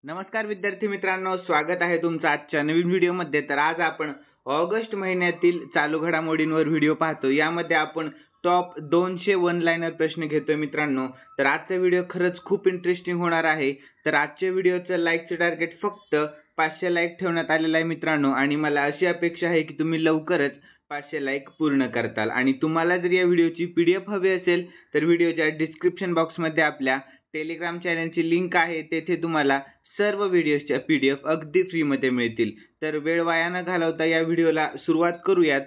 नमस्कार विद्यार्थी मित्रांनो, स्वागत आहे तुमचं आजच्या नवीन व्हिडिओमध्ये। तर आज आपण ऑगस्ट महिन्यातील चालू घडामोडींवर व्हिडिओ पाहतो। यामध्ये आपण टॉप 200 वन लाइनर प्रश्न घेतोय मित्रांनो। तर आजचा व्हिडिओ खरंच खूप इंटरेस्टिंग होणार आहे। तर आजच्या व्हिडिओचं लाईकचं टार्गेट फक्त 500 लाईक ठेवण्यात आलेलं आहे मित्रांनो, आणि मला अशी अपेक्षा आहे की तुम्ही लवकरच 500 लाईक पूर्ण करताल। आणि तुम्हाला जर या व्हिडिओची PDF हवी असेल तर व्हिडिओच्या डिस्क्रिप्शन बॉक्समध्ये आपल्या टेलिग्राम चॅनलची लिंक आहे, तेथे तुम्हाला सर्व व्हिडिओच्या PDF अगदी फ्रीमध्ये मिळतील। तर वेळ वाया न घालवता या व्हिडिओला सुरुवात करूयात।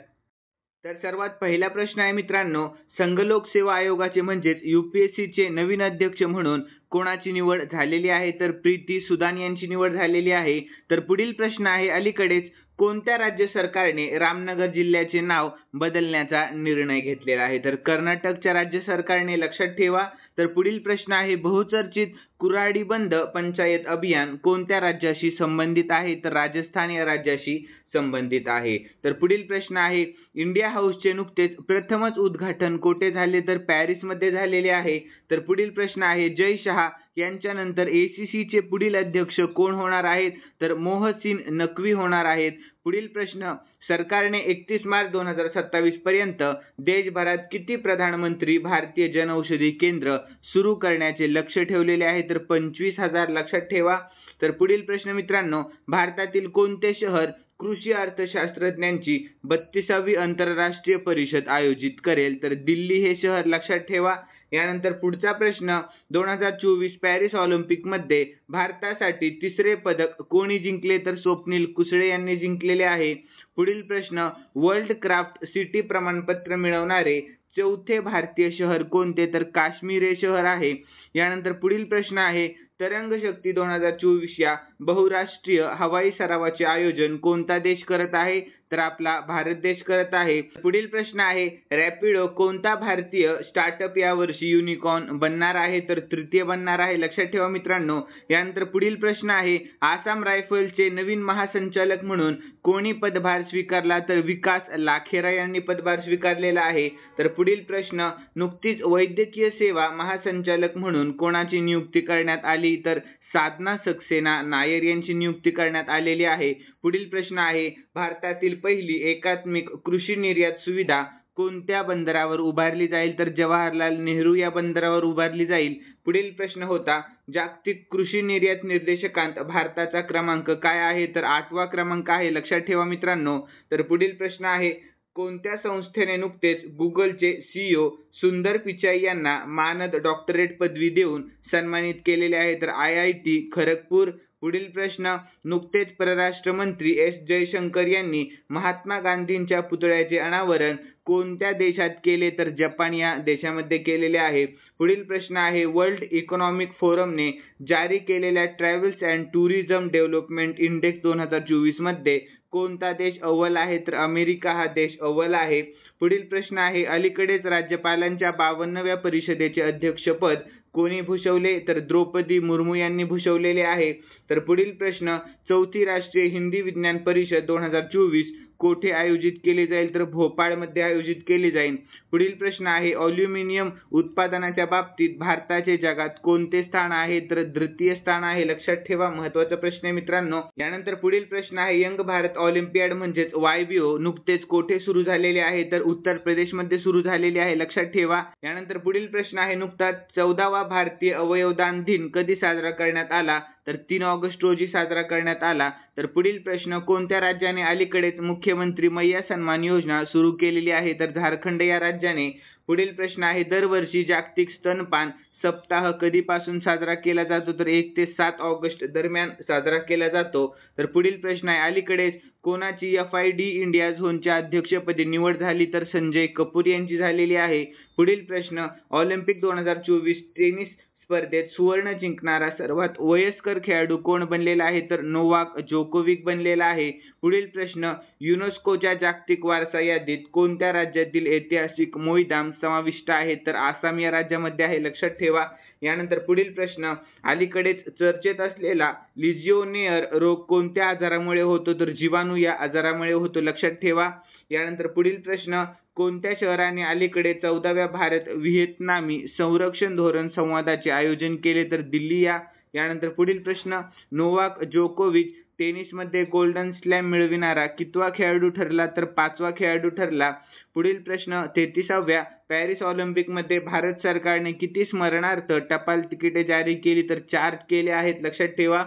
तर सर्वात पहिला प्रश्न आहे मित्रांनो, संघ लोकसेवा आयोगाचे म्हणजेच UPSCचे नवीन अध्यक्ष म्हणून कोणाची निवड झालेली आहे? तर प्रीती सुदान यांची निवड झालेली आहे। तर पुढील प्रश्न आहे, अलीकडेच कोणत्या राज्य सरकारने रामनगर जिल्ह्याचे नाव बदलण्याचा निर्णय घेतलेला आहे? तर कर्नाटकच्या राज्य सरकारने, लक्षात ठेवा। तर पुढील प्रश्न आहे, बहुचर्चित कुऱ्हाडी बंद पंचायत अभियान कोणत्या राज्याशी संबंधित आहे? तर राजस्थान या राज्याशी संबंधित आहे। तर पुढील प्रश्न आहे, इंडिया हाऊसचे नुकतेच प्रथमच उद्घाटन कोठे झाले? तर पॅरिसमध्ये झालेले आहे। तर पुढील प्रश्न आहे, जय शहा यांच्यानंतर ACCचे पुढील अध्यक्ष कोण होणार आहेत? तर मोहसिन नक्वी होणार आहेत। पुढील प्रश्न, सरकारने 31 मार्च 2027 पर्यंत देशभरात किती प्रधानमंत्री भारतीय जनऔषधी केंद्र सुरू करण्याचे लक्ष ठेवलेले आहे? तर 25,000, लक्षात ठेवा। तर पुढील प्रश्न मित्रांनो, भारतातील कोणते शहर कृषी अर्थशास्त्रज्ञांची 32वी आंतरराष्ट्रीय परिषद आयोजित करेल? तर दिल्ली हे शहर, लक्षात ठेवा। यानंतर पुढचा प्रश्न, 2024 पॅरिस ऑलिम्पिकमध्ये भारतासाठी तिसरे पदक कोणी जिंकले? तर स्वप्नील कुसळे यांनी जिंकलेले आहे। पुढील प्रश्न, वर्ल्ड क्राफ्ट सिटी प्रमाणपत्र मिळवणारे चौथे भारतीय शहर कोणते? तर काश्मीर हे शहर आहे। यानंतर पुढील प्रश्न आहे, तरंग शक्ती 2024 या बहुराष्ट्रीय हवाई सरावाचे आयोजन कोणता देश करत आहे? तर आपला भारत देश करत आहे। पुढील प्रश्न आहे, रॅपिडो कोणता भारतीय स्टार्टअप यावर्षी युनिकॉर्न बनणार आहे? तर तृतीय बनणार आहे, लक्षात ठेवा मित्रांनो। यानंतर पुढील प्रश्न आहे, आसाम रायफलचे नवीन महासंचालक म्हणून कोणी पदभार स्वीकारला? तर विकास लाखेरा यांनी पदभार स्वीकारलेला आहे। तर पुढील प्रश्न, नुकतीच वैद्यकीय सेवा महासंचालक म्हणून कोणाची नियुक्ती करण्यात आली? तर साधना सक्सेना नायर यांची नियुक्ती करण्यात आलेली आहे। पुढील प्रश्न आहे, भारतातील पहिली एकात्मिक कृषी निर्यात सुविधा कोणत्या बंदरावर उभारली जाईल? तर जवाहरलाल नेहरू या बंदरावर उभारली जाईल। पुढील प्रश्न होता, जागतिक कृषी निर्यात निर्देशकांत भारताचा क्रमांक काय आहे? तर 8वा क्रमांक आहे, लक्षात ठेवा मित्रांनो। तर पुढील प्रश्न आहे, कोणत्या संस्थेने नुकतेच गुगलचे CEO सुंदर पिचाई यांना मानद डॉक्टरेट पदवी देऊन सन्मानित केलेले आहे? तर IIT खरगपूर। पुढील प्रश्न, नुकतेच परराष्ट्र मंत्री S जयशंकर यांनी महात्मा गांधींच्या पुतळ्याचे अनावरण कोणत्या देशात केले? तर जपान या देशामध्ये केलेले आहे। पुढील प्रश्न आहे, वर्ल्ड इकॉनॉमिक फोरमने जारी केलेल्या travels and tourism development index 2024 मध्ये कोणता देश अव्वल आहे? तर अमेरिका हा देश अव्वल आहे। पुढील प्रश्न आहे, अलीकडेच राज्यपालांच्या 52व्या परिषदेचे अध्यक्षपद कोणी भूषवले? तर द्रौपदी मुर्मू यांनी भूषवलेले आहे। तर पुढील प्रश्न, चौथी राष्ट्रीय हिंदी विज्ञान परिषद 2024 कोठे आयोजित केली जाईल? तर भोपाळमध्ये आयोजित केली जाईल। पुढील प्रश्न आहे, ॲल्युमिनियम उत्पादनाच्या बाबतीत भारताचे जगात कोणते स्थान आहे? तर तृतीय स्थान आहे, लक्षात ठेवा। महत्त्वाचा प्रश्न आहे मित्रांनो। यानंतर पुढील प्रश्न आहे, यंग भारत ऑलिम्पियाड म्हणजेच YBO नुकतेच कोठे सुरू झालेले आहे? तर उत्तर प्रदेशमध्ये सुरू झालेले आहे, लक्षात ठेवा। यानंतर पुढील प्रश्न आहे, नुकताच 14वा भारतीय अवयवदान दिन कधी साजरा करण्यात आला? तर 3 ऑगस्ट रोजी साजरा करण्यात आला। तर पुढील प्रश्न, कोणत्या राज्याने अलीकडेच मुख्यमंत्री मैया सन्मान योजना सुरू केलेली आहे? तर झारखंड या राज्याने। पुढील प्रश्न आहे, दरवर्षी जागतिक स्तनपान सप्ताह कधीपासून साजरा केला जातो? तर 1 ते 7 ऑगस्ट दरम्यान साजरा केला जातो। तर पुढील प्रश्न आहे, अलीकडेच कोणाची FID इंडिया झोनच्या अध्यक्षपदी निवड झाली? तर संजय कपूर यांची झालेली आहे। पुढील प्रश्न, ऑलिम्पिक 2024 टेनिस स्पर्धेत सुवर्ण जिंकणारा सर्वात वयस्कर खेळाडू कोण बनलेला आहे? तर नोवाक जोकोविक बनलेला आहे। पुढील प्रश्न, युनेस्कोच्या जागतिक वारसा यादीत कोणत्या राज्यातील ऐतिहासिक मोईदाम समाविष्ट आहे? तर आसाम या राज्यामध्ये आहे, लक्षात ठेवा। यानंतर पुढील प्रश्न, अलीकडेच चर्चेत असलेला लिजिओनेअर रोग कोणत्या आजारामुळे होतो? तर जीवाणू या आजारामुळे होतो, लक्षात ठेवा। यानंतर पुढील प्रश्न, कोणत्या शहराने अलीकडे 14व्या भारत व्हिएतनामी संरक्षण धोरण संवादाचे आयोजन केले? तर दिल्ली या यानंतर पुढील प्रश्न, नोवाक जोकोविच टेनिसमध्ये गोल्डन स्लॅम मिळविणारा कितवा खेळाडू ठरला तर 5वा खेळाडू ठरला. पुढील प्रश्न 33व्या पॅरिस ऑलिम्पिकमध्ये भारत सरकारने किती स्मरणार्थ टपाल तिकिटे जारी केली तर 4 केले आहेत, लक्षात ठेवा.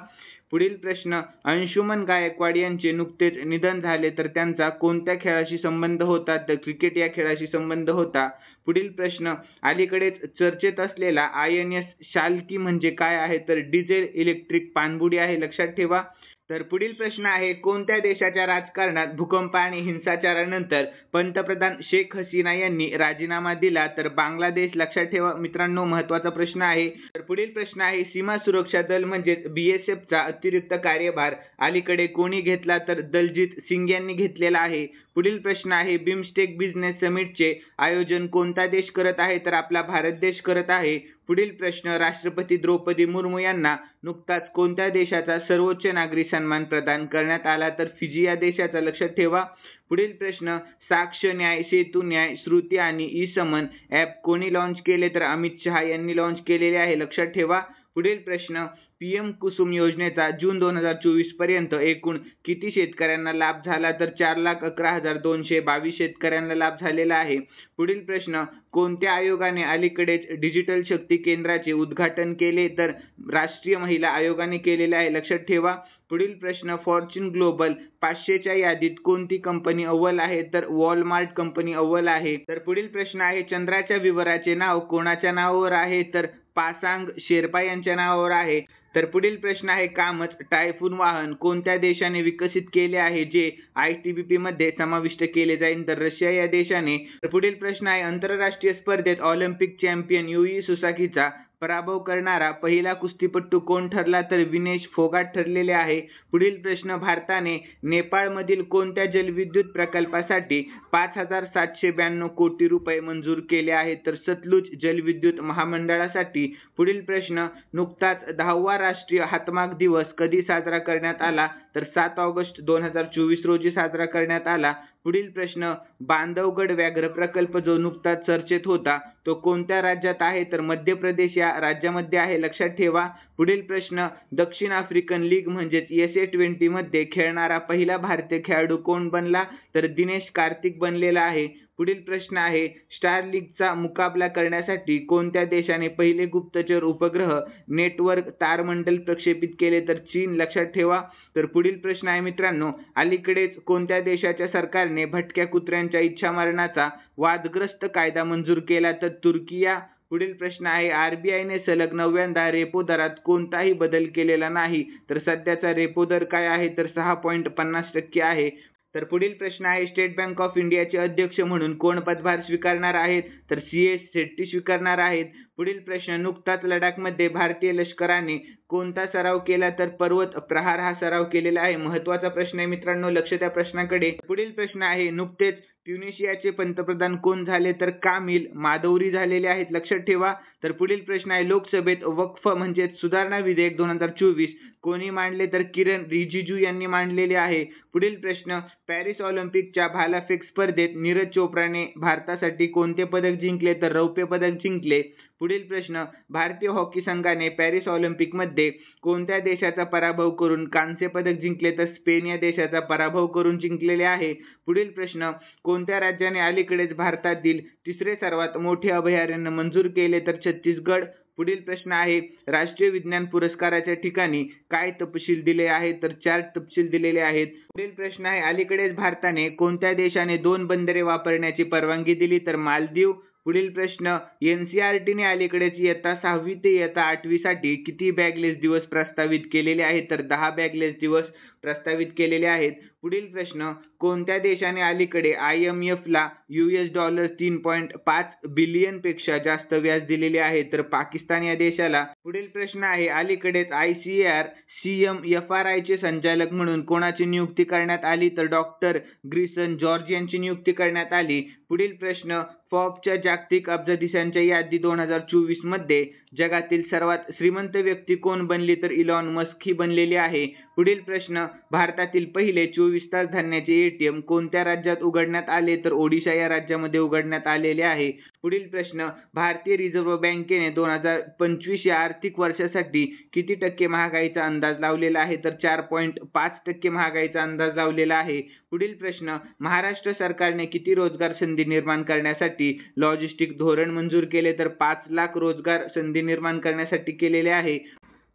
पुढील प्रश्न, अंशुमन गायकवाड यांचे नुकतेच निधन झाले तर त्यांचा कोणत्या खेळाशी संबंध होता तर क्रिकेट या खेळाशी संबंध होता. पुढील प्रश्न, अलीकडेच चर्चेत असलेला INS शाल्की म्हणजे काय आहे तर डिझेल इलेक्ट्रिक पाणबुडी आहे, लक्षात ठेवा. तर पुढील प्रश्न आहे, कोणत्या देशाच्या राजकारणात भूकंप आणि हिंसाचारानंतर पंतप्रधान शेख हसीना यांनी राजीनामा दिला तर बांगलादेश, लक्षात ठेवा मित्रांनो, महत्त्वाचा प्रश्न आहे. तर पुढील प्रश्न आहे, सीमा सुरक्षा दल म्हणजेच BSFचा अतिरिक्त कार्यभार अलीकडे कोणी घेतला तर दलजीत सिंग यांनी घेतलेला आहे. पुढील प्रश्न आहे, बिमस्टेक बिझनेस समिटचे आयोजन कोणता देश करत आहे तर आपला भारत देश करत आहे. पुढील प्रश्न, राष्ट्रपती द्रौपदी मुर्मू यांना नुकताच कोणत्या देशाचा सर्वोच्च नागरी सन्मान प्रदान करण्यात आला तर फिजी या देशाचा, लक्षात ठेवा. पुढील प्रश्न, साक्ष न्याय, सेतू न्याय, श्रुती आणि ई-समन ॲप कोणी लॉन्च केले तर अमित शहा यांनी लॉन्च केलेले आहे, लक्षात ठेवा. पुढील प्रश्न, PM कुसुम योजनेचा जून 2024 पर्यंत एकूण किती शेतकऱ्यांना लाभ झाला तर 4,11,222 शेतकऱ्यांना लाभ झालेला आहे. पुढील प्रश्न, कोणत्या आयोगाने अलीकडेच डिजिटल शक्ती केंद्राचे उद्घाटन केले तर राष्ट्रीय महिला आयोगाने केलेले आहे, लक्षात ठेवा. पुढील प्रश्न, फॉर्च्यून ग्लोबल 500च्या यादीत कोणती कंपनी अव्वल आहे तर वॉलमार्ट कंपनी अव्वल आहे. तर पुढील प्रश्न आहे, चंद्राच्या विवराचे नाव कोणाच्या नावावर आहे तर पासांग शेर्पा यांच्या नावावर आहे. तर पुढील प्रश्न आहे, कामच टायफून वाहन कोणत्या देशाने विकसित केले आहे जे ITBP मध्ये समाविष्ट केले जाईल तर रशिया या देशाने. तर पुढील प्रश्न आहे, आंतरराष्ट्रीय स्पर्धेत ऑलिम्पिक चॅम्पियन युई सुसाकीचा पराभव करणारा पहिला कुस्तीपटू कोण ठरला तर विनेश फोगाट ठरलेले आहे. पुढील प्रश्न, भारताने नेपाळमधील कोणत्या जलविद्युत प्रकल्पासाठी 5,792 कोटी रुपये मंजूर केले आहेत तर सतलुज जलविद्युत महामंडळासाठी. पुढील प्रश्न, नुकताच 10वा राष्ट्रीय हातमाग दिवस कधी साजरा करण्यात आला तर 7 ऑगस्ट 2024 रोजी साजरा करण्यात आला. पुढील प्रश्न, बांधवगड व्याघ्र प्रकल्प जो नुकताच चर्चेत होता तो कोणत्या राज्यात आहे तर मध्य प्रदेश या राज्यामध्ये आहे, लक्षात ठेवा. पुढील प्रश्न, दक्षिण आफ्रिकन लीग म्हणजेच SA-20 मध्ये खेळणारा पहिला भारतीय खेळाडू कोण बनला तर दिनेश कार्तिक बनलेला आहे. पुढील प्रश्न आहे, स्टारलिंकचा मुकाबला करण्यासाठी कोणत्या देशाने पहिले गुप्तचर उपग्रह नेटवर्क तारमंडल प्रक्षेपित केले तर चीन, लक्षात ठेवा. तर पुढील प्रश्न आहे मित्रांनो, अलीकडेच कोणत्या देशाच्या सरकारने भटक्या कुत्र्यांच्या इच्छामरणाचा वादग्रस्त कायदा मंजूर केला तर तुर्की. पुढील प्रश्न आहे, RBIने सलग 9व्यांदा रेपो दरात कोणताही बदल केलेला नाही तर सध्याचा रेपो दर काय आहे तर 6.50% आहे. तर पुढील प्रश्न आहे, स्टेट बँक ऑफ इंडियाचे अध्यक्ष म्हणून कोण पदभार स्वीकारणार आहेत तर CS शेट्टी स्वीकारणार आहेत. पुढील प्रश्न, नुकताच लडाखमध्ये भारतीय लष्कराने कोणता सराव केला तर पर्वत प्रहार हा सराव केलेला आहे. महत्त्वाचा प्रश्न आहे मित्रांनो, लक्ष द्या प्रश्नाकडे. पुढील प्रश्न आहे, नुकतेच ट्युनिशियाचे पंतप्रधान कोण झाले तर कामिल मादौरी झालेले आहेत, लक्षात ठेवा. तर पुढील प्रश्न आहे, लोकसभेत वक्फ म्हणजे सुधारणा विधेयक 2024 कोणी मांडले तर किरण रिजिजू यांनी मांडलेले आहे. पुढील प्रश्न, पॅरिस ऑलिम्पिकच्या भालाफेक स्पर्धेत नीरज चोप्राने भारतासाठी कोणते पदक जिंकले तर रौप्य पदक जिंकले. पुढील प्रश्न, भारतीय हॉकी संघाने पॅरिस ऑलिम्पिकमध्ये कोणत्या देशाचा पराभव करून कांस्य पदक जिंकले तर स्पेन या देशाचा पराभव करून जिंकलेले आहे. पुढील प्रश्न, कोणत्या राज्याने अलीकडेच भारतातील तिसरे सर्वात मोठे अभयारण्य मंजूर केले तर छत्तीसगड. पुढील प्रश्न आहे, राष्ट्रीय विज्ञान पुरस्काराच्या ठिकाणी काय तपशील दिले आहेत तर 4 तपशील दिलेले आहेत. पुढील प्रश्न आहे, अलीकडेच भारताने कोणत्या देशाने 2 बंदरे वापरण्याची परवानगी दिली तर मालदीव. पुढील प्रश्न, NCERTने अलीकडेच इयत्ता 6वी ते इयत्ता 8वी साठी किती बॅगलेस दिवस प्रस्तावित केलेले आहेत तर 10 बॅगलेस दिवस प्रस्तावित केलेले आहेत. पुढील प्रश्न, कोणत्या देशाने अलीकडे IMFला $3.5 बिलियन पेक्षा जास्त व्याज दिलेले आहे तर पाकिस्तान या देशाला. पुढील प्रश्न आहे, अलीकडेच ICAR CMFRIचे संचालक म्हणून कोणाची नियुक्ती करण्यात आली तर डॉक्टर ग्रिसन जॉर्ज यांची नियुक्ती करण्यात आली. पुढील प्रश्न, फॉर्ब्सच्या जागतिक अब्जाधीशांच्या यादी 2024 मध्ये जगातील सर्वात श्रीमंत व्यक्ती कोण बनली तर इलॉन मस्क ही बनलेली आहे. पुढील प्रश्न, भारतातील पहिले 24 तास धान्याचे ATM कोणत्या राज्यात उघडण्यात आले तर ओडिशा या राज्यामध्ये उघडण्यात आलेले आहे. पुढील प्रश्न, भारतीय रिझर्व्ह बँकेने 2025 या आर्थिक वर्षासाठी किती टक्के महागाईचा अंदाज लावलेला आहे? तर 4.5% महागाईचा अंदाज लावलेला आहे. पुढील प्रश्न, महाराष्ट्र सरकारने किती रोजगार संधी निर्माण करण्यासाठी लॉजिस्टिक धोरण मंजूर केले? तर 5 लाख रोजगार संधी निर्माण करण्यासाठी केलेले आहे.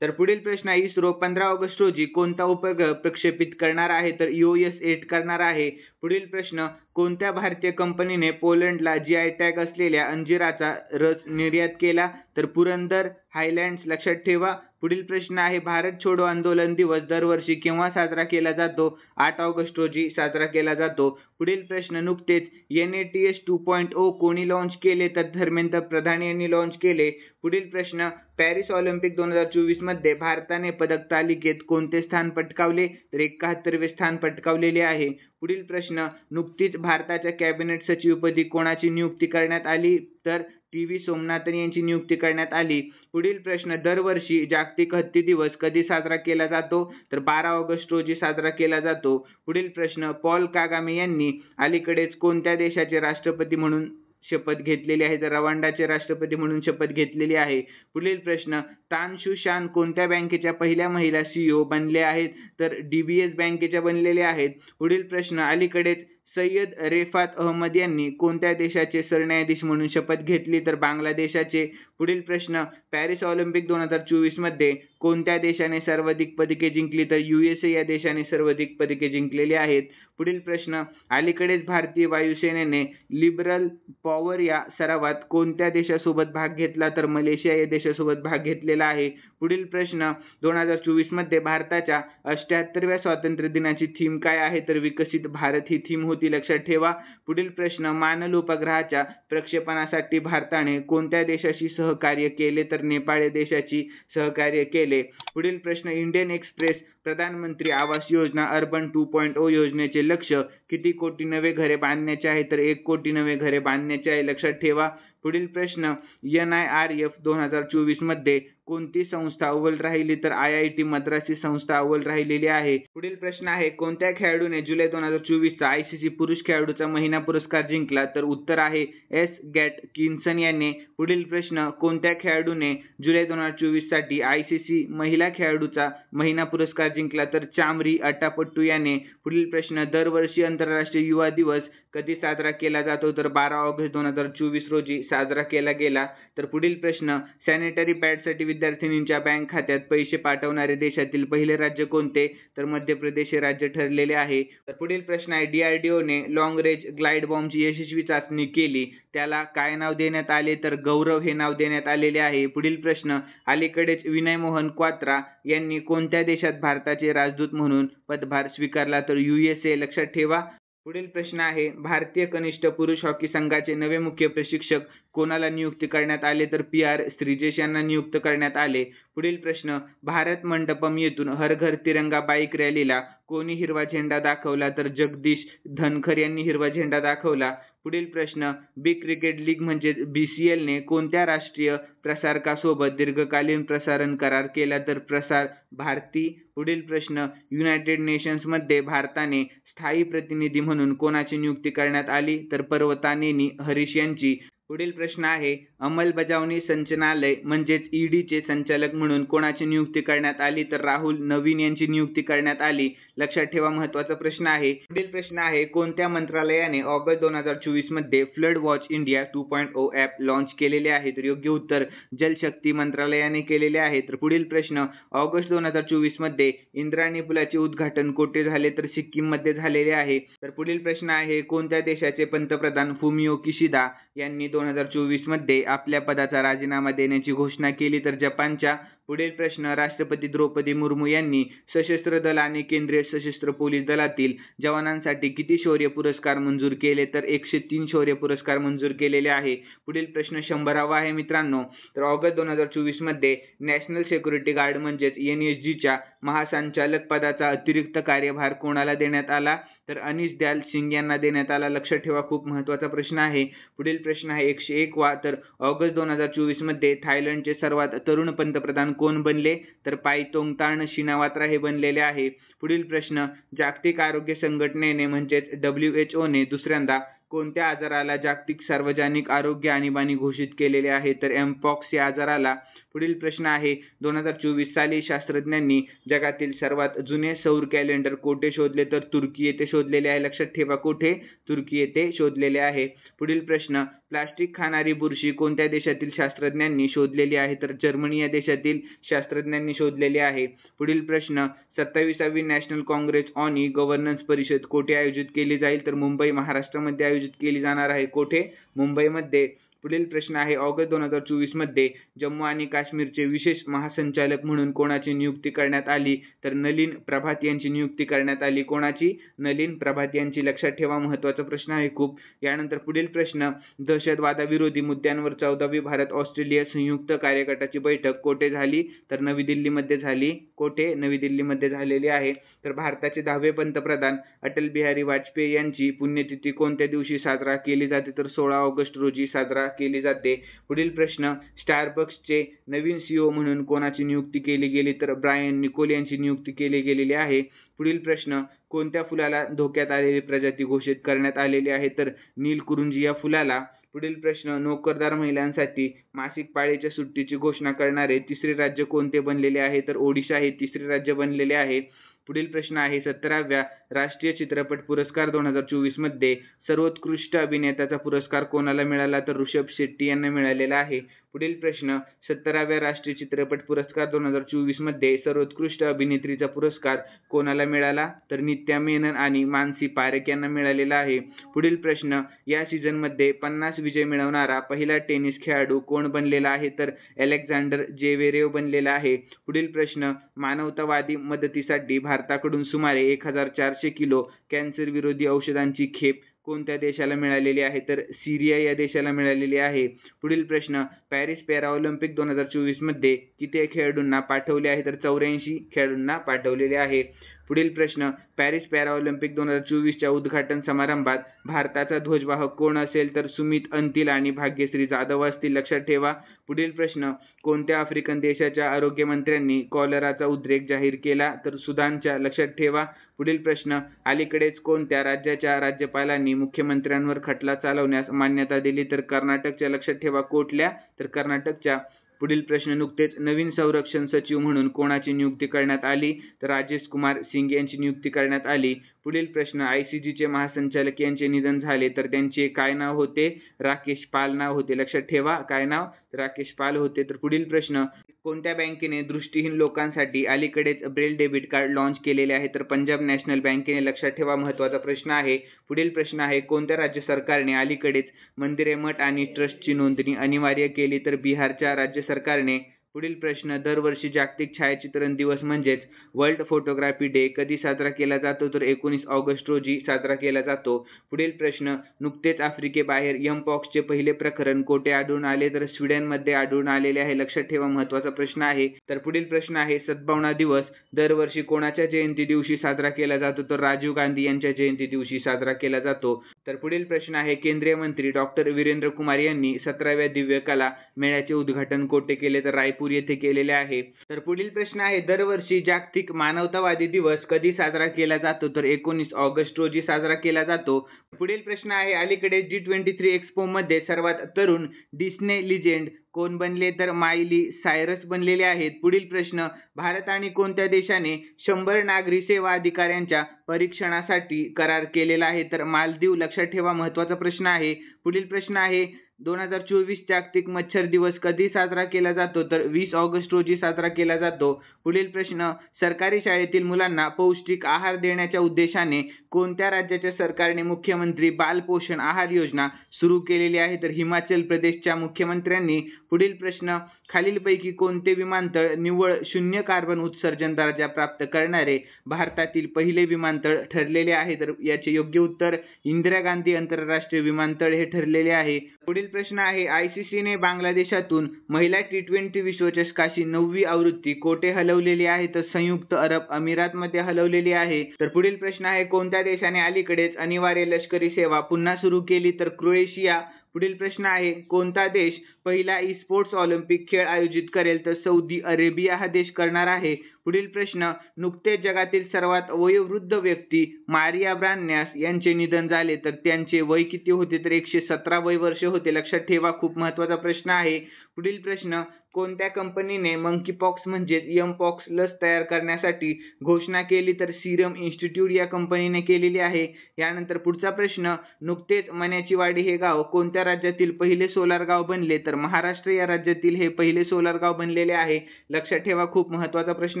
तर पुढील प्रश्न आहे, इस्रो 15 ऑगस्ट रोजी कोणता उपग्रह प्रक्षेपित करणार आहे? तर EOS-8 करणार आहे. पुढील प्रश्न, कोणत्या भारतीय कंपनीने पोलंडला GI टॅग असलेल्या अंजिराचा रस निर्यात केला? तर पुरंदर हायलँड्स. लक्षात ठेवा. पुढील प्रश्न आहे, भारत छोडो आंदोलन दिवस दरवर्षी केव्हा साजरा केला जातो? 8 ऑगस्ट रोजी साजरा केला जातो. पुढील प्रश्न, नुकतेच NATS 2.0 कोणी लॉन्च केले? तर धर्मेंद्र प्रधान यांनी लॉन्च केले. पुढील प्रश्न, पॅरिस ऑलिम्पिक 2024 मध्ये भारताने पदक तालिकेत कोणते स्थान पटकावले? तर 71वे स्थान पटकावलेले आहे. पुढील प्रश्न, नुकतीच भारताच्या कॅबिनेट सचिवपदी कोणाची नियुक्ती करण्यात आली? तर TV सोमनाथन यांची नियुक्ती करण्यात आली. पुढील प्रश्न, दरवर्षी जागतिक हत्ती दिवस कधी साजरा केला जातो? तर 12 ऑगस्ट रोजी साजरा केला जातो. पुढील प्रश्न, पॉल कागामे यांनी अलीकडेच कोणत्या देशाचे राष्ट्रपती म्हणून शपथ घेतलेली आहे? तर रवांडाचे राष्ट्रपती म्हणून शपथ घेतलेली आहे. पुढील प्रश्न, तान शू शान कोणत्या बँकेच्या पहिल्या महिला CEO बनले आहेत? तर DBS बँकेच्या बनलेल्या आहेत. पुढील प्रश्न, अलीकडेच सय्यद रेफात अहमद यांनी कोणत्या देशाचे सरन्यायाधीश म्हणून शपथ घेतली? तर बांगलादेशाचे. पुढील प्रश्न, पॅरिस ऑलिम्पिक 2024 मध्ये कोणत्या देशाने सर्वाधिक पदके जिंकली? तर USA या देशाने सर्वाधिक पदके जिंकलेली आहेत. पुढील प्रश्न, अलीकडेच भारतीय वायुसेनेने लिबरल पॉवर या सरावात कोणत्या देशासोबत भाग घेतला? तर मलेशिया या देशासोबत भाग घेतलेला आहे. पुढील प्रश्न, 2024 मध्ये भारताच्या 78व्या स्वातंत्र्य दिनाची थीम काय आहे? तर विकसित भारत ही थीम होती. लक्षात ठेवा. पुढील प्रश्न, मानल उपग्रहाच्या प्रक्षेपणासाठी भारताने कोणत्या देशाशी सहकार्य केले? तर नेपाळ या देशाची सहकार्य केले. पुढील प्रश्न, इंडियन एक्सप्रेस प्रधानमंत्री आवास योजना अर्बन 2.0 योजनेचे लक्ष्य किती कोटी नवे घरे बांधण्याचे आहे? तर 1 कोटी नवे घरे बांधण्याचे आहे. लक्षात ठेवा. पुढील प्रश्न, NIRF 2024 मध्ये कोणती संस्था अव्वल राहिली? तर IIT मद्रास ही संस्था अव्वल राहिलेली आहे. पुढील प्रश्न आहे, कोणत्या खेळाडूने जुलै 2024चा ICC पुरुष खेळाडूचा महिना पुरस्कार जिंकला? तर उत्तर आहे S. गॅटकिन्सन यांनी. पुढील प्रश्न, कोणत्या खेळाडूने जुलै 2024 साठी ICC महिला खेळाडूचा महिना पुरस्कार जिंकला? तर चामरी अट्टापट्टू याने. पुढील प्रश्न, दरवर्षी आंतरराष्ट्रीय युवा दिवस कधी साजरा केला जातो? तर 12 ऑगस्ट 2024 रोजी साजरा केला गेला. तर पुढील प्रश्न, सॅनिटरी पॅडसाठी विद्यार्थिनींच्या बँक खात्यात पैसे पाठवणारे देशातील पहिले राज्य कोणते? तर मध्य प्रदेश हे राज्य ठरलेले आहे. तर पुढील प्रश्न आहे, DRDOने लॉंग रेंज ग्लाइड बॉम्बची यशस्वी चाचणी केली, त्याला काय नाव देण्यात आले? तर गौरव हे नाव देण्यात आलेले आहे. पुढील प्रश्न, अलीकडेच विनय मोहन क्वात्रा यांनी कोणत्या देशात भारताचे राजदूत म्हणून पदभार स्वीकारला? तर USA. लक्षात ठेवा. पुढील प्रश्न आहे, भारतीय कनिष्ठ पुरुष हॉकी संघाचे नवे मुख्य प्रशिक्षक कोणाला नियुक्त करण्यात आले? तर PR श्रीजेश यांना नियुक्त करण्यात आले. पुढील प्रश्न, भारत मंडपम येथून हर घर तिरंगा बाईक रॅलीला कोणी हिरवा झेंडा दाखवला? तर जगदीश धनखर यांनी हिरवा झेंडा दाखवला. पुढील प्रश्न, बिग क्रिकेट लीग म्हणजे BCLने कोणत्या राष्ट्रीय प्रसारकासोबत दीर्घकालीन प्रसारण करार केला? तर प्रसार भारती. पुढील प्रश्न, युनायटेड नेशन्समध्ये भारताने स्थायी प्रतिनिधी म्हणून कोणाची नियुक्ती करण्यात आली? तर पर्वतानेनी हरीश यांची. पुढील प्रश्न आहे, अंमलबजावणी संचालनालय म्हणजेच EDचे संचालक म्हणून कोणाची नियुक्ती करण्यात आली? तर राहुल नवीन यांची नियुक्ती करण्यात आली. लक्षात ठेवा, महत्त्वाचा प्रश्न आहे. पुढील प्रश्न आहे, कोणत्या मंत्रालयाने ऑगस्ट 2024 मध्ये flood watch India 2.0 app launch केलेले आहे? तर योग्य उत्तर जलशक्ती मंत्रालयाने केलेले आहे. तर पुढील प्रश्न, ऑगस्ट 2024 मध्ये इंद्रायणी पुलाचे उद्घाटन कोठे झाले? तर सिक्कीम मध्ये झालेले आहे. तर पुढील प्रश्न आहे, कोणत्या देशाचे पंतप्रधान फुमियो किशिदा यांनी 2024 मध्ये आपल्या पदाचा राजीनामा देण्याची घोषणा केली? तर जपानच्या. पुढील प्रश्न, राष्ट्रपती द्रौपदी मुर्मू यांनी सशस्त्र दल आणि केंद्रीय सशस्त्र पोलीस दलातील जवानांसाठी किती शौर्य पुरस्कार मंजूर केले? तर 103 शौर्य पुरस्कार मंजूर केलेले आहे. पुढील प्रश्न 100वा आहे मित्रांनो. तर ऑगस्ट 2024 मध्ये नॅशनल सिक्युरिटी गार्ड म्हणजेच NSGच्या महासंचालक पदाचा अतिरिक्त कार्यभार कोणाला देण्यात आला? तर अनिश दयाल सिंग यांना देण्यात आला. लक्षात ठेवा, खूप महत्त्वाचा प्रश्न आहे. पुढील प्रश्न आहे 101वा. तर ऑगस्ट 2024 मध्ये थायलंडचे सर्वात तरुण पंतप्रधान कोण बनले? तर पायतोंगतान शिनावात्रा हे बनलेले आहे. पुढील प्रश्न, जागतिक आरोग्य संघटनेने म्हणजेच WHOने दुसऱ्यांदा कोणत्या आजाराला जागतिक सार्वजनिक आरोग्य आणीबाणी घोषित केलेले आहे तर एमपॉक्स या आजाराला. पुढील प्रश्न आहे 2024 साली शास्त्रज्ञांनी जगातील सर्वात जुने सौर कॅलेंडर कोठे शोधले तर तुर्की येथे शोधलेले आहे. लक्षात ठेवा, कोठे? तुर्की येथे शोधलेले आहे. पुढील प्रश्न, प्लास्टिक खाणारी बुरशी कोणत्या देशातील शास्त्रज्ञांनी शोधलेली आहे तर जर्मनी या देशातील शास्त्रज्ञांनी शोधलेली आहे. पुढील प्रश्न, 27वी national congress on e governance परिषद कोठे आयोजित केली जाईल तर मुंबई महाराष्ट्रामध्ये आयोजित केली जाणार आहे. कोठे? मुंबईमध्ये. पुढील प्रश्न आहे ऑगस्ट 2024 मध्ये जम्मू आणि काश्मीरचे विशेष महासंचालक म्हणून कोणाची नियुक्ती करण्यात आली तर नलीन प्रभात यांची नियुक्ती करण्यात आली. कोणाची? नलीन प्रभात यांची. लक्षात ठेवा, महत्त्वाचा प्रश्न आहे खूप. यानंतर पुढील प्रश्न, दहशतवादाविरोधी मुद्द्यांवर 14वी भारत ऑस्ट्रेलिया संयुक्त कार्यगटाची बैठक कोठे झाली तर नवी दिल्लीमध्ये झाली. कोठे? नवी दिल्लीमध्ये झालेली आहे. तर भारताचे 10वे पंतप्रधान अटल बिहारी वाजपेयी यांची पुण्यतिथी कोणत्या दिवशी साजरा केली जाते तर 16 ऑगस्ट रोजी साजरा केली जाते. पुढील प्रश्न, स्टारबक्सचे नवीन CEO म्हणून कोणाची नियुक्ती केली गेली तर ब्रायन निकोल यांची नियुक्ती केली गेलेली आहे. पुढील प्रश्न, कोणत्या फुलाला धोक्यात आलेली प्रजाती घोषित करण्यात आलेली आहे तर नीलकुरुंजी या फुलाला. पुढील प्रश्न, नोकरदार महिलांसाठी मासिक पाळीच्या सुट्टीची घोषणा करणारे तिसरे राज्य कोणते बनलेले आहे तर ओडिशा हे तिसरे राज्य बनलेले आहे. पुढील प्रश्न आहे 17व्या राष्ट्रीय चित्रपट पुरस्कार 2024 मध्ये सर्वोत्कृष्ट अभिनेत्याचा पुरस्कार कोणाला मिळाला तर ऋषभ शेट्टी यांना मिळालेला आहे. पुढील प्रश्न, 17व्या राष्ट्रीय चित्रपट पुरस्कार 2024 मध्ये सर्वोत्कृष्ट अभिनेत्रीचा पुरस्कार कोणाला मिळाला तर नित्या मेनन आणि मानसी पारेख यांना मिळालेला आहे. पुढील प्रश्न, या सीझनमध्ये 50 विजय मिळवणारा पहिला टेनिस खेळाडू कोण बनलेला आहे तर अलेक्झांडर जेवेरेव बनलेला आहे. पुढील प्रश्न, मानवतावादी मदतीसाठी भारताकडून सुमारे 1400 किलो कॅन्सर विरोधी औषधांची खेप कोणत्या देशाला मिळालेली आहे तर सिरिया या देशाला मिळालेली आहे. पुढील प्रश्न, पॅरिस पॅराऑलिम्पिक 2024 मध्ये किती खेळाडूंना पाठवले आहे तर 84 खेळाडूंना पाठवलेले आहे. पुढील प्रश्न, पॅरिस पॅराऑलिम्पिक 2024च्या उद्घाटन समारंभात भारताचा ध्वजवाहक कोण असेल तर सुमित अंतिल आणि भाग्यश्री जाधव असतील. लक्षात ठेवा. पुढील प्रश्न, कोणत्या आफ्रिकन देशाच्या आरोग्यमंत्र्यांनी कॉलराचा उद्रेक जाहीर केला तर सुदानच्या. लक्षात ठेवा. पुढील प्रश्न, अलीकडेच कोणत्या राज्याच्या राज्यपालांनी मुख्यमंत्र्यांवर खटला चालवण्यास मान्यता दिली तर कर्नाटकच्या. लक्षात ठेवा, कुठल्या तर कर्नाटकच्या. पुढील प्रश्न, नुकतेच नवीन संरक्षण सचिव म्हणून कोणाची नियुक्ती करण्यात आली तर राजेश कुमार सिंग यांची नियुक्ती करण्यात आली. पुढील प्रश्न, ICGचे महासंचालक यांचे निधन झाले तर त्यांचे काय नाव होते? राकेश पाल नाव होते. लक्षात ठेवा, काय नाव? राकेश पाल होते. तर पुढील प्रश्न, कोणत्या बँकेने दृष्टीहीन लोकांसाठी अलीकडेच ब्रेल डेबिट कार्ड लॉन्च केलेले आहे तर पंजाब नॅशनल बँकेने. लक्षात ठेवा, महत्त्वाचा प्रश्न आहे. पुढील प्रश्न आहे, कोणत्या राज्य सरकारने अलीकडेच मंदिरे, मठ आणि ट्रस्टची नोंदणी अनिवार्य केली तर बिहारच्या राज्य सरकारने. पुढील प्रश्न, दरवर्षी जागतिक छायाचित्रण दिवस म्हणजेच वर्ल्ड फोटोग्राफी डे कधी साजरा केला जातो तर 19 ऑगस्ट रोजी साजरा केला जातो. पुढील प्रश्न, नुकतेच आफ्रिकेबाहेर एमपॉक्सचे पहिले प्रकरण कोठे आढळून आले तर स्वीडनमध्ये आढळून आलेले आहे. लक्षात ठेवा, महत्त्वाचा प्रश्न आहे. तर पुढील प्रश्न आहे, सद्भावना दिवस दरवर्षी कोणाच्या जयंती दिवशी साजरा केला जातो तर राजीव गांधी यांच्या जयंती दिवशी साजरा केला जातो. तर पुढील प्रश्न आहे, केंद्रीय मंत्री डॉक्टर वीरेंद्र कुमार यांनी 17व्या दिव्य कला मेळ्याचे उद्घाटन कोठे केले तर रायपूर येथे केलेले आहे. तर पुढील प्रश्न आहे, दरवर्षी जागतिक मानवतावादी दिवस कधी साजरा केला जातो तर 19 ऑगस्ट रोजी साजरा केला जातो. पुढील प्रश्न आहे, अलीकडे G23 एक्स्पो मध्ये सर्वात तरुण डिस्ने लिजेंड कोण बनले तर माइली सायरस बनलेले आहेत. पुढील प्रश्न, भारत आणि कोणत्या देशाने 100 नागरी सेवा अधिकाऱ्यांच्या परीक्षणासाठी करार केलेला आहे तर मालदीव. लक्षात ठेवा, महत्त्वाचा प्रश्न आहे. पुढील प्रश्न आहे, 2024 जागतिक मच्छर दिवस कधी साजरा केला जातो तर 20 ऑगस्ट रोजी साजरा केला जातो. पुढील प्रश्न, सरकारी शाळेतील मुलांना पौष्टिक आहार देण्याच्या उद्देशाने कोणत्या राज्याच्या सरकारने मुख्यमंत्री बाल पोषण आहार योजना सुरू केलेली आहे तर हिमाचल प्रदेशच्या मुख्यमंत्र्यांनी. पुढील प्रश्न, खालीलपैकी कोणते विमानतळ निव्वळ शून्य कार्बन उत्सर्जन दर्जा प्राप्त करणारे भारतातील पहिले विमानतळ ठरलेले आहे तर याचे योग्य उत्तर इंदिरा गांधी आंतरराष्ट्रीय विमानतळ हे ठरलेले आहे. पुढील प्रश्न आहे, ICCने बांगलादेशातून महिला T20 विश्वचषकाची 9वी आवृत्ती कोठे हलवलेली आहे तर संयुक्त अरब अमिरातमध्ये हलवलेली आहे. तर पुढील प्रश्न आहे, कोणत्या देशाने अलीकडेच अनिवार्य लष्करी सेवा पुन्हा सुरू केली तर क्रोएशिया. पुढील प्रश्न आहे, कोणता देश पहिला ई स्पोर्ट्स ऑलिम्पिक खेळ आयोजित करेल तर सौदी अरेबिया हा देश करणार आहे. पुढील प्रश्न, नुकतेच जगातील सर्वात वयोवृद्ध व्यक्ती मारिया ब्रान्यास यांचे निधन झाले, तर त्यांचे वय किती होते, तर 117 वय वर्ष होते. लक्षात ठेवा, खूप महत्त्वाचा प्रश्न आहे. पुढील प्रश्न, कोणत्या कंपनीने मंकीपॉक्स म्हणजेच एमपॉक्स लस तयार करण्यासाठी घोषणा केली, तर सिरम इन्स्टिट्यूट या कंपनीने केलेली आहे. यानंतर पुढचा प्रश्न, नुकतेच मण्याचीवाडी हे गाव कोणत्या राज्यातील पहिले सोलार गाव बनले, तर महाराष्ट्र या राज्यातील हे पहिले सोलार गाव बनलेले आहे. लक्षात ठेवा, खूप महत्त्वाचा प्रश्न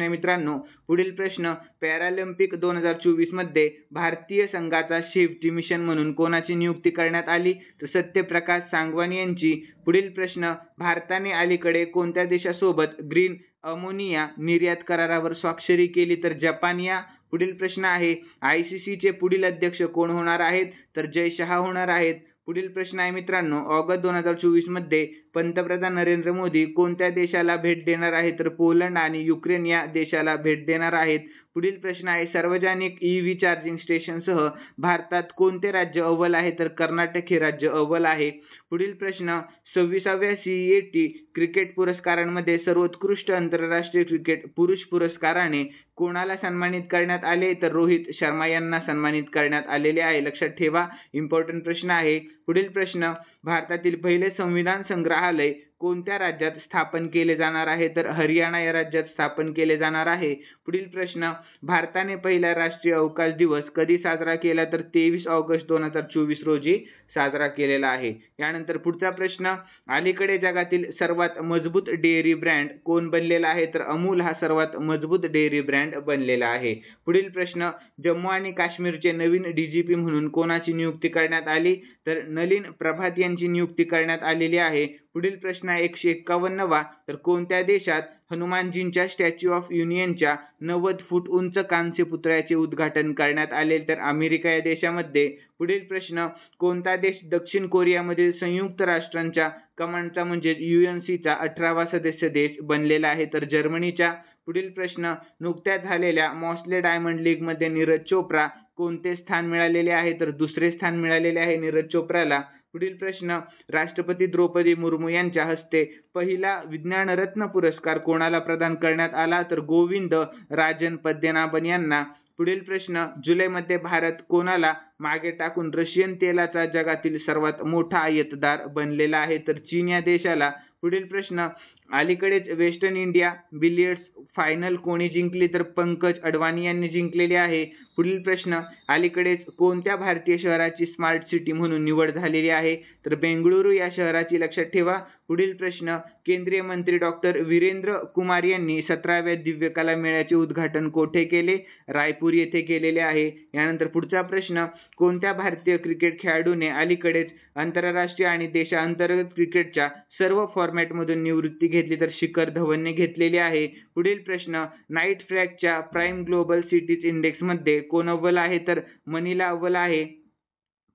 आहे मित्रांनो. पुढील प्रश्न, पॅरालिम्पिक 2024 मध्ये भारतीय संघाचा सेफ्टी मिशन म्हणून कोणाची नियुक्ती करण्यात आली, तर सत्यप्रकाश सांगवान यांची. पुढील प्रश्न, भारताने अलीकडे कोणत्या देशासोबत ग्रीन अमोनिया निर्यात करारावर स्वाक्षरी केली, तर जपान या. पुढील प्रश्न आहे, ICCचे पुढील अध्यक्ष कोण होणार आहेत, तर जय शहा होणार आहेत. पुढील प्रश्न आहे मित्रांनो, ऑगस्ट 2024 मध्ये पंतप्रधान नरेंद्र मोदी कोणत्या देशाला भेट देणार आहेत, तर पोलंड आणि युक्रेन या देशाला भेट देणार आहेत. पुढील प्रश्न आहे, सार्वजनिक EV चार्जिंग स्टेशनसह भारतात कोणते राज्य अव्वल आहे, तर कर्नाटक हे राज्य अव्वल आहे. पुढील प्रश्न, 26व्या CET क्रिकेट पुरस्कारांमध्ये सर्वोत्कृष्ट आंतरराष्ट्रीय क्रिकेट पुरुष पुरस्काराने कोणाला सन्मानित करण्यात आले, तर रोहित शर्मा यांना सन्मानित करण्यात आलेले आहे. लक्षात ठेवा, इम्पॉर्टंट प्रश्न आहे. पुढील प्रश्न, भारतातील पहिले संविधान संग्रहालय कोणत्या राज्यात स्थापन केले जाणार आहे, तर हरियाणा या राज्यात स्थापन केले जाणार आहे. पुढील प्रश्न, भारताने पहिला राष्ट्रीय अवकाश दिवस कधी साजरा केला, तर 23 ऑगस्ट 2024 रोजी साजरा केलेला आहे. यानंतर पुढचा प्रश्न, अलीकडे जगातील सर्वात मजबूत डेअरी ब्रँड कोण बनलेला आहे, तर अमूल हा सर्वात मजबूत डेअरी ब्रँड बनलेला आहे. पुढील प्रश्न, जम्मू आणि काश्मीरचे नवीन DGP म्हणून कोणाची नियुक्ती करण्यात आली, तर नलिन प्रभात यांची नियुक्ती करण्यात आलेली आहे. पुढील प्रश्न आहे 151वा, तर कोणत्या देशात हनुमानजींच्या स्टॅच्यू ऑफ युनियनच्या 90 फूट उंच कांस्य पुतळ्याचे उद्घाटन करण्यात आले, तर अमेरिका या देशामध्ये. पुढील प्रश्न, कोणता देश दक्षिण कोरियामधील संयुक्त राष्ट्रांच्या कमांडचा म्हणजेच UNCचा 18वा सदस्य देश बनलेला आहे, तर जर्मनीच्या. पुढील प्रश्न, नुकत्याच झालेल्या मॉस्ले डायमंड लीगमध्ये नीरज चोप्रा कोणते स्थान मिळालेले आहे, तर दुसरे स्थान मिळालेले आहे नीरज चोप्राला. पुढील प्रश्न, राष्ट्रपती द्रौपदी मुर्मू यांच्या हस्ते पहिला विज्ञान रत्न पुरस्कार कोणाला प्रदान करण्यात आला, तर गोविंद राजन पद्मनाभन यांना. पुढील प्रश्न, जुलैमध्ये भारत कोणाला मागे टाकून रशियन तेलाचा जगातील सर्वात मोठा आयातदार बनलेला आहे, तर चीन या देशाला. पुढील प्रश्न, अलीकडेच वेस्टर्न इंडिया बिलियर्ड्स फायनल कोणी जिंकली, तर पंकज अडवाणी यांनी जिंकलेली आहे. पुढील प्रश्न, अलीकडेच कोणत्या भारतीय शहराची स्मार्ट सिटी म्हणून निवड झालेली आहे, तर बेंगळुरू या शहराची. लक्षात ठेवा. पुढील प्रश्न, केंद्रीय मंत्री डॉक्टर वीरेंद्र कुमार यांनी 17व्या दिव्य कला मेळ्याचे उद्घाटन कोठे केले, रायपूर येथे केलेले आहे. यानंतर पुढचा प्रश्न, कोणत्या भारतीय क्रिकेट खेळाडूने अलीकडेच आंतरराष्ट्रीय आणि देशांतर्गत क्रिकेटच्या सर्व फॉर्मॅटमधून निवृत्ती घेतली, तर शिखर धवनने घेतलेली आहे. पुढील प्रश्न, नाईट फ्रॅगच्या प्राईम ग्लोबल सिटीज इंडेक्समध्ये कोण अव्वल आहे, तर मनिला अव्वल आहे.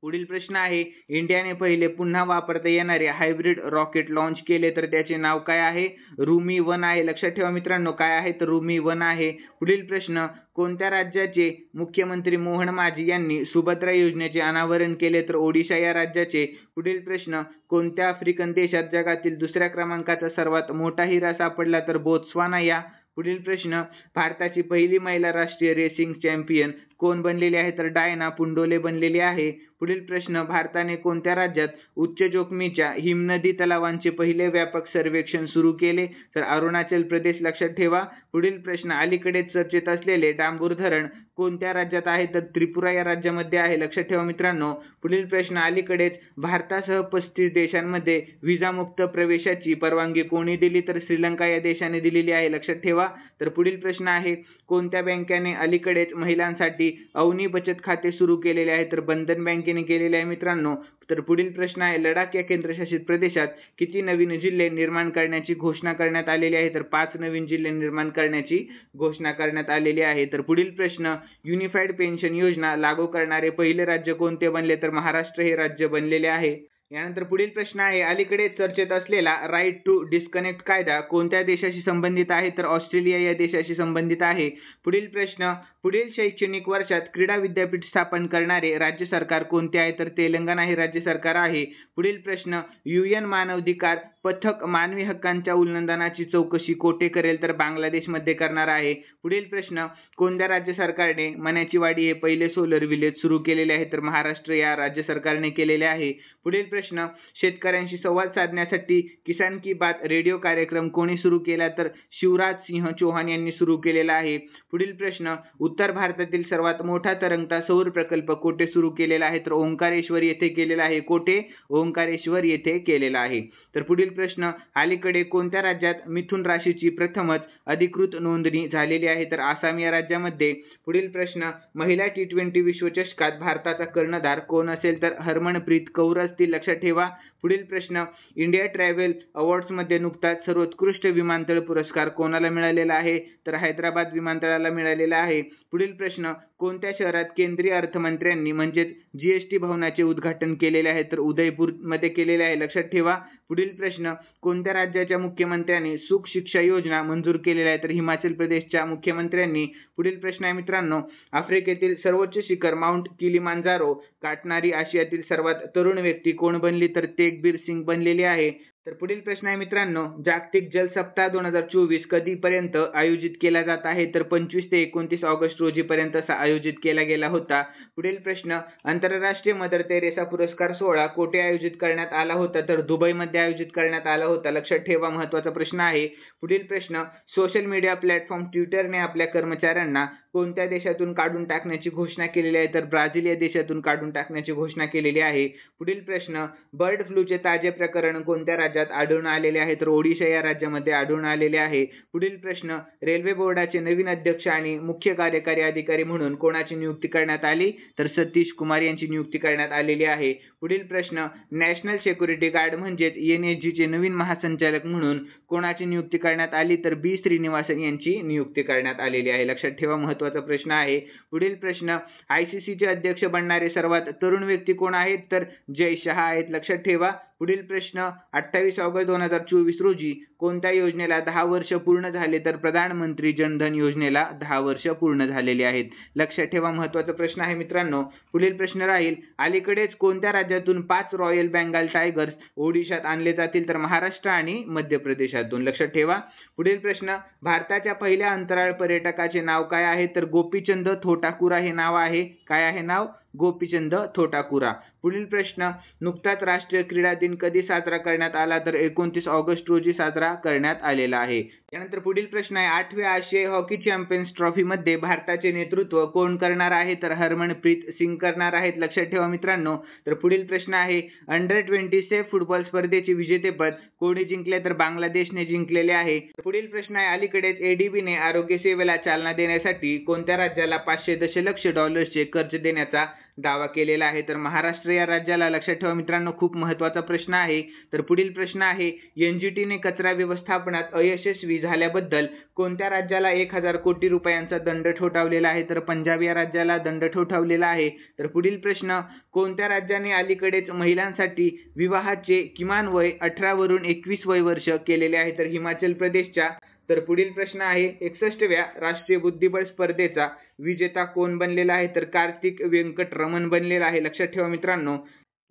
पुढील प्रश्न आहे, इंडियाने पहिले पुन्हा वापरता येणारे हायब्रिड रॉकेट लॉन्च केले, तर त्याचे नाव काय आहे, रुमी 1 आहे. लक्षात ठेवा मित्रांनो, काय आहे, तर रुमी 1 आहे. पुढील प्रश्न, कोणत्या राज्याचे मुख्यमंत्री मोहन माझी यांनी सुभद्रा योजनेचे अनावरण केले, तर ओडिशा या राज्याचे. पुढील प्रश्न, कोणत्या आफ्रिकन देशात जगातील दुसऱ्या क्रमांकाचा सर्वात मोठा हिरा सापडला, तर बोत्स्वाना या. पुढील प्रश्न, भारताची पहिली महिला राष्ट्रीय रेसिंग चॅम्पियन कोण बनलेली आहे, तर डायना पुंडोले बनलेली आहे. पुढील प्रश्न, भारताने कोणत्या राज्यात उच्च जोखमीच्या हिमनदी तलावांचे पहिले व्यापक सर्वेक्षण सुरू केले, तर अरुणाचल प्रदेश. लक्षात ठेवा. पुढील प्रश्न, अलीकडेच चर्चेत असलेले डांबूर धरण कोणत्या राज्यात आहे, तर त्रिपुरा या राज्यामध्ये आहे. लक्षात ठेवा मित्रांनो. पुढील प्रश्न, अलीकडेच भारतासह 35 देशांमध्ये व्हिसामुक्त प्रवेशाची परवानगी कोणी दिली, तर श्रीलंका या देशाने दिलेली आहे. लक्षात ठेवा. तर पुढील प्रश्न आहे, कोणत्या बँकेने अलीकडेच महिलांसाठी अवनी बचत खाते सुरू केलेले आहे, तर बंधन बँकेने केलेले आहे मित्रांनो. तर पुढील प्रश्न आहे, लडाख या केंद्रशासित प्रदेशात किती नवीन जिल्हे निर्माण करण्याची घोषणा करण्यात आलेली आहे, तर 5 नवीन जिल्हे निर्माण करण्याची घोषणा करण्यात आलेली आहे. तर पुढील प्रश्न, युनिफाईड पेन्शन योजना लागू करणारे पहिले राज्य कोणते बनले, तर महाराष्ट्र हे राज्य बनलेले आहे. यानंतर पुढील प्रश्न आहे, अलीकडे चर्चेत असलेला राईट टू डिस्कनेक्ट कायदा कोणत्या देशाशी संबंधित आहे, तर ऑस्ट्रेलिया या देशाशी संबंधित आहे. पुढील प्रश्न, पुढील शैक्षणिक वर्षात क्रीडा विद्यापीठ स्थापन करणारे राज्य सरकार कोणते आहे, तर तेलंगणा हे राज्य सरकार आहे. पुढील प्रश्न, UN मानवाधिकार पथक मानवी हक्कांच्या उल्लंघनाची चौकशी कोठे करेल तर बांगलादेशमध्ये करणार आहे. पुढील प्रश्न, कोणत्या राज्य सरकारने मण्याची वाडी हे पहिले सोलर विलेज सुरू केलेले आहे तर महाराष्ट्र या राज्य सरकारने केलेले आहे. पुढील प्रश्न, शेतकऱ्यांशी संवाद साधण्यासाठी किसान की बात रेडिओ कार्यक्रम कोणी सुरू केला तर शिवराज सिंह चौहान यांनी सुरू केलेला आहे. पुढील प्रश्न, उत्तर भारतातील सर्वात मोठा तरंगता सौर प्रकल्प कोठे सुरू केलेला आहे तर ओंकारेश्वर येथे केलेला आहे. कोठे? ओंकारेश्वर येथे केलेला आहे. तर पुढील प्रश्न, अलीकडे कोणत्या राज्यात मिथुन राशीची प्रथमच अधिकृत नोंदणी झालेली आहे तर आसाम या राज्यामध्ये. पुढील प्रश्न, महिला T20 विश्वचषकात भारताचा कर्णधार कोण असेल तर हरमनप्रीत कौर असतील, लक्षात ठेवा. पुढील प्रश्न, इंडिया ट्रॅव्हल अवॉर्ड्समध्ये नुकताच सर्वोत्कृष्ट विमानतळ पुरस्कार कोणाला मिळालेला आहे तर हैदराबाद विमानतळाला मिळालेला आहे. पुढील प्रश्न, कोणत्या शहरात केंद्रीय अर्थमंत्र्यांनी म्हणजेच GST भवनाचे उद्घाटन केलेले आहे तर उदयपूरमध्ये केलेले आहे, लक्षात ठेवा. पुढील प्रश्न, कोणत्या राज्याच्या मुख्यमंत्र्यांनी सुख शिक्षा योजना मंजूर केलेल्या आहे तर हिमाचल प्रदेशच्या मुख्यमंत्र्यांनी. पुढील प्रश्न आहे मित्रांनो, आफ्रिकेतील सर्वोच्च शिखर माउंट किलिमांजारो गाठणारी आशियातील सर्वात तरुण व्यक्ती कोण बनली तर तेगबीर सिंग बनलेली आहे. तर पुढील प्रश्न आहे मित्रांनो, जागतिक जल सप्ताह 2024 कधीपर्यंत आयोजित केला जात आहे तर 25 ते 29 ऑगस्ट रोजीपर्यंत आयोजित केला गेला होता. पुढील प्रश्न, आंतरराष्ट्रीय मदर तेरेसा पुरस्कार सोहळा कोठे आयोजित करण्यात आला होता तर दुबईमध्ये आयोजित करण्यात आला होता, लक्षात ठेवा. महत्त्वाचा प्रश्न आहे. पुढील प्रश्न, सोशल मीडिया प्लॅटफॉर्म ट्विटरने आपल्या कर्मचाऱ्यांना कोणत्या देशातून काढून टाकण्याची घोषणा केलेली आहे तर ब्राझील या देशातून काढून टाकण्याची घोषणा केलेली आहे. पुढील प्रश्न, बर्ड फ्लूचे ताजे प्रकरण कोणत्या राज्यात आढळून आलेले आहे तर ओडिशा या राज्यामध्ये आढळून आलेले आहे. पुढील प्रश्न, रेल्वे बोर्डाचे नवीन अध्यक्ष आणि मुख्य कार्यकारी अधिकारी म्हणून कोणाची नियुक्ती करण्यात आली तर सतीश कुमार यांची नियुक्ती करण्यात आलेली आहे. पुढील प्रश्न, नॅशनल सिक्युरिटी गार्ड म्हणजेच NSGचे नवीन महासंचालक म्हणून कोणाची नियुक्ती करण्यात आली तर B श्रीनिवासन यांची नियुक्ती करण्यात आलेली आहे, लक्षात ठेवा. महत्त्वाचा प्रश्न आहे. पुढील प्रश्न, ICCचे अध्यक्ष बनणारे सर्वात तरुण व्यक्ती कोण आहेत तर जय शहा आहेत, लक्षात ठेवा. पुढील प्रश्न, 28 ऑगस्ट 2024 रोजी कोणत्या योजनेला 10 वर्ष पूर्ण झाले तर प्रधानमंत्री जनधन योजनेला 10 वर्ष पूर्ण झालेली आहेत, लक्षात ठेवा. महत्त्वाचा प्रश्न आहे मित्रांनो. पुढील प्रश्न राहील, अलीकडेच कोणत्या राज्यातून 5 रॉयल बेंगाल टायगर्स ओडिशात आणले जातील तर महाराष्ट्र आणि मध्य प्रदेशातून, लक्षात ठेवा. पुढील प्रश्न, भारताच्या पहिल्या अंतराळ पर्यटकाचे नाव काय आहे तर गोपीचंद थोटाकुरा हे नाव आहे. काय आहे नाव? गोपीचंद थोटाकुरा. पुढील प्रश्न, नुकताच राष्ट्रीय क्रीडा दिन कधी साजरा करण्यात आला तर 29 ऑगस्ट रोजी साजरा करण्यात आलेला आहे. त्यानंतर पुढील प्रश्न आहे, 8व्या आशियाई हॉकी चॅम्पियन्स ट्रॉफी मध्ये भारताचे नेतृत्व कोण करणार आहे तर हरमनप्रीत सिंग करणार आहेत, लक्षात ठेवा मित्रांनो. तर पुढील प्रश्न आहे, अंडर-20 सेफ फुटबॉल स्पर्धेचे विजेतेपद कोणी जिंकले तर बांगलादेशने जिंकलेले आहे. पुढील प्रश्न आहे, अलीकडेच ADBने आरोग्य सेवेला चालना देण्यासाठी कोणत्या राज्याला 500 दशलक्ष डॉलर्सचे कर्ज देण्याचा दावा केलेला आहे तर महाराष्ट्र या राज्याला, लक्षात ठेवा मित्रांनो. खूप महत्त्वाचा प्रश्न आहे. तर पुढील प्रश्न आहे, NGTने कचरा व्यवस्थापनात अयशस्वी झाल्याबद्दल कोणत्या राज्याला 1000 कोटी रुपयांचा दंड ठोठावलेला आहे तर पंजाब या राज्याला दंड ठोठावलेला आहे. तर पुढील प्रश्न, कोणत्या राज्याने अलीकडेच महिलांसाठी विवाहाचे किमान वय 18 वरून 21 वय वर्ष केलेले आहे तर हिमाचल प्रदेशच्या. तर पुढील प्रश्न आहे, 61व्या राष्ट्रीय बुद्धिबळ स्पर्धेचा विजेता कोण बनलेला आहे तर कार्तिक वेंकटरमण बनलेला आहे, लक्षात ठेवा मित्रांनो.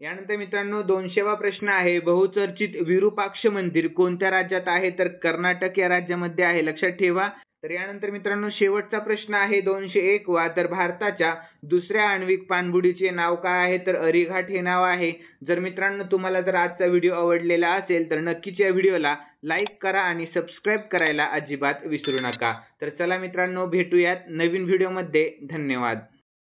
यानंतर मित्रांनो 200वा प्रश्न आहे, बहुचर्चित विरूपाक्ष मंदिर कोणत्या राज्यात आहे तर कर्नाटक या राज्यामध्ये आहे, लक्षात ठेवा. तर यानंतर मित्रांनो शेवटचा प्रश्न आहे 201 वा, तर भारताच्या दुसऱ्या आण्विक पाणबुडीचे नाव काय आहे तर अरिघाट हे नाव आहे. जर मित्रांनो तुम्हाला जर आजचा व्हिडिओ आवडलेला असेल तर नक्कीच या व्हिडिओला लाईक करा आणि सबस्क्राईब करायला अजिबात विसरू नका. तर चला मित्रांनो, भेटूयात नवीन व्हिडिओमध्ये. धन्यवाद.